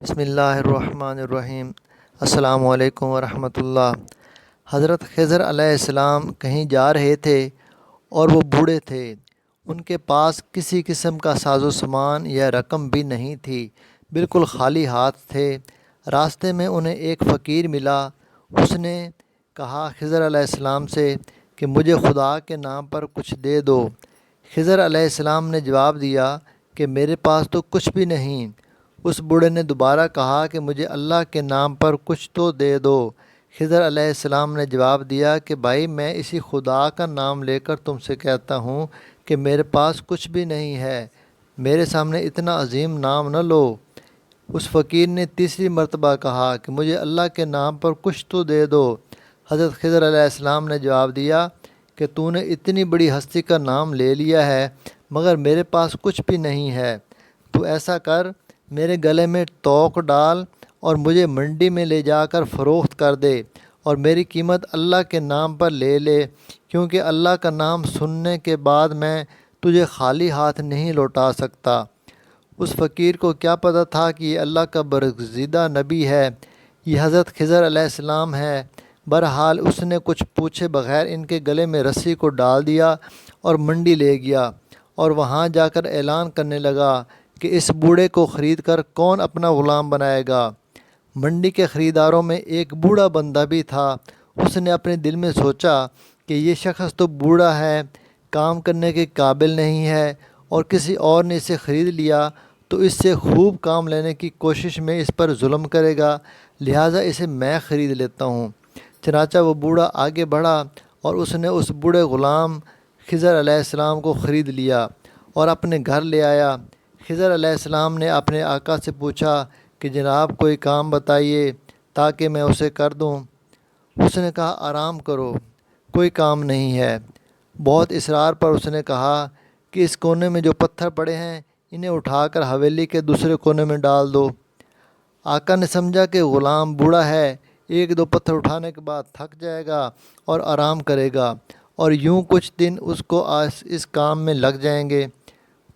بسم اللہ الرحمن الرحیم۔ السلام علیکم ورحمۃ اللہ۔ حضرت خضر علیہ السلام کہیں جا رہے تھے اور وہ بوڑھے تھے۔ ان کے پاس کسی قسم کا ساز و سامان یا رقم بھی نہیں تھی، بالکل خالی ہاتھ تھے۔ راستے میں انہیں ایک فقیر ملا۔ اس نے کہا خضر علیہ السلام سے کہ مجھے خدا کے نام پر کچھ دے دو۔ خضر علیہ السلام نے جواب دیا کہ میرے پاس تو کچھ بھی نہیں۔ اس بوڑھے نے دوبارہ کہا کہ مجھے اللہ کے نام پر کچھ تو دے دو۔ خضر علیہ السلام نے جواب دیا کہ بھائی میں اسی خدا کا نام لے کر تم سے کہتا ہوں کہ میرے پاس کچھ بھی نہیں ہے، میرے سامنے اتنا عظیم نام نہ لو۔ اس فقیر نے تیسری مرتبہ کہا کہ مجھے اللہ کے نام پر کچھ تو دے دو۔ حضرت خضر علیہ السلام نے جواب دیا کہ تو نے اتنی بڑی ہستی کا نام لے لیا ہے مگر میرے پاس کچھ بھی نہیں ہے۔ تو ایسا کر، میرے گلے میں توق ڈال اور مجھے منڈی میں لے جا کر فروخت کر دے اور میری قیمت اللہ کے نام پر لے لے، کیونکہ اللہ کا نام سننے کے بعد میں تجھے خالی ہاتھ نہیں لوٹا سکتا۔ اس فقیر کو کیا پتہ تھا کہ یہ اللہ کا برگزیدہ نبی ہے، یہ حضرت خضر علیہ السلام ہے۔ بہرحال اس نے کچھ پوچھے بغیر ان کے گلے میں رسی کو ڈال دیا اور منڈی لے گیا، اور وہاں جا کر اعلان کرنے لگا کہ اس بوڑھے کو خرید کر کون اپنا غلام بنائے گا۔ منڈی کے خریداروں میں ایک بوڑھا بندہ بھی تھا۔ اس نے اپنے دل میں سوچا کہ یہ شخص تو بوڑھا ہے، کام کرنے کے قابل نہیں ہے، اور کسی اور نے اسے خرید لیا تو اس سے خوب کام لینے کی کوشش میں اس پر ظلم کرے گا، لہٰذا اسے میں خرید لیتا ہوں۔ چنانچہ وہ بوڑھا آگے بڑھا اور اس نے اس بوڑھے غلام خضر علیہ السلام کو خرید لیا اور اپنے گھر لے آیا۔ خضر علیہ السلام نے اپنے آقا سے پوچھا کہ جناب کوئی کام بتائیے تاکہ میں اسے کر دوں۔ اس نے کہا آرام کرو، کوئی کام نہیں ہے۔ بہت اصرار پر اس نے کہا کہ اس کونے میں جو پتھر پڑے ہیں انہیں اٹھا کر حویلی کے دوسرے کونے میں ڈال دو۔ آقا نے سمجھا کہ غلام بوڑھا ہے، ایک دو پتھر اٹھانے کے بعد تھک جائے گا اور آرام کرے گا، اور یوں کچھ دن اس کو اس کام میں لگ جائیں گے۔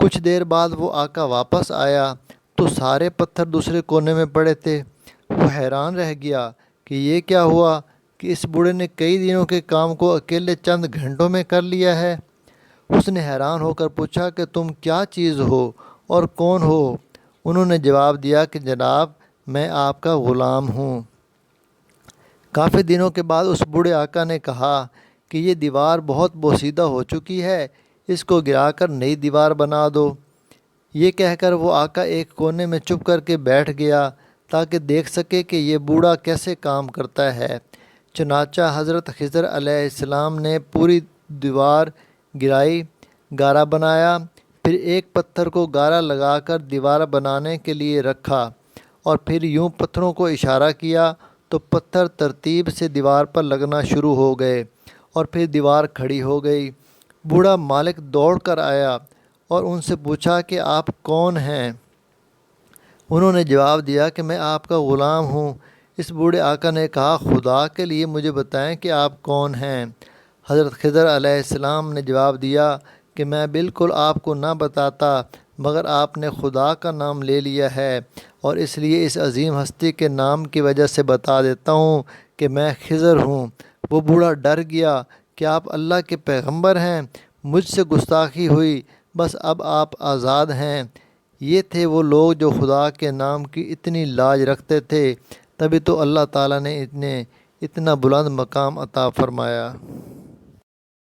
کچھ دیر بعد وہ آقا واپس آیا تو سارے پتھر دوسرے کونے میں پڑے تھے۔ وہ حیران رہ گیا کہ یہ کیا ہوا کہ اس بوڑھے نے کئی دنوں کے کام کو اکیلے چند گھنٹوں میں کر لیا ہے۔ اس نے حیران ہو کر پوچھا کہ تم کیا چیز ہو اور کون ہو؟ انہوں نے جواب دیا کہ جناب میں آپ کا غلام ہوں۔ کافی دنوں کے بعد اس بوڑھے آقا نے کہا کہ یہ دیوار بہت بوسیدہ ہو چکی ہے، اس کو گرا کر نئی دیوار بنا دو۔ یہ کہہ کر وہ آقا ایک کونے میں چپ کر کے بیٹھ گیا تاکہ دیکھ سکے کہ یہ بوڑھا کیسے کام کرتا ہے۔ چنانچہ حضرت خضر علیہ السلام نے پوری دیوار گرائی، گارا بنایا، پھر ایک پتھر کو گارا لگا کر دیوار بنانے کے لیے رکھا، اور پھر یوں پتھروں کو اشارہ کیا تو پتھر ترتیب سے دیوار پر لگنا شروع ہو گئے اور پھر دیوار کھڑی ہو گئی۔ بوڑھا مالک دوڑ کر آیا اور ان سے پوچھا کہ آپ کون ہیں؟ انہوں نے جواب دیا کہ میں آپ کا غلام ہوں۔ اس بوڑھے آقا نے کہا خدا کے لیے مجھے بتائیں کہ آپ کون ہیں؟ حضرت خضر علیہ السلام نے جواب دیا کہ میں بالکل آپ کو نہ بتاتا، مگر آپ نے خدا کا نام لے لیا ہے اور اس لیے اس عظیم ہستی کے نام کی وجہ سے بتا دیتا ہوں کہ میں خضر ہوں۔ وہ بوڑھا ڈر گیا کہ آپ اللہ کے پیغمبر ہیں، مجھ سے گستاخی ہوئی، بس اب آپ آزاد ہیں۔ یہ تھے وہ لوگ جو خدا کے نام کی اتنی لاج رکھتے تھے، تبھی تو اللہ تعالیٰ نے اتنا بلند مقام عطا فرمایا۔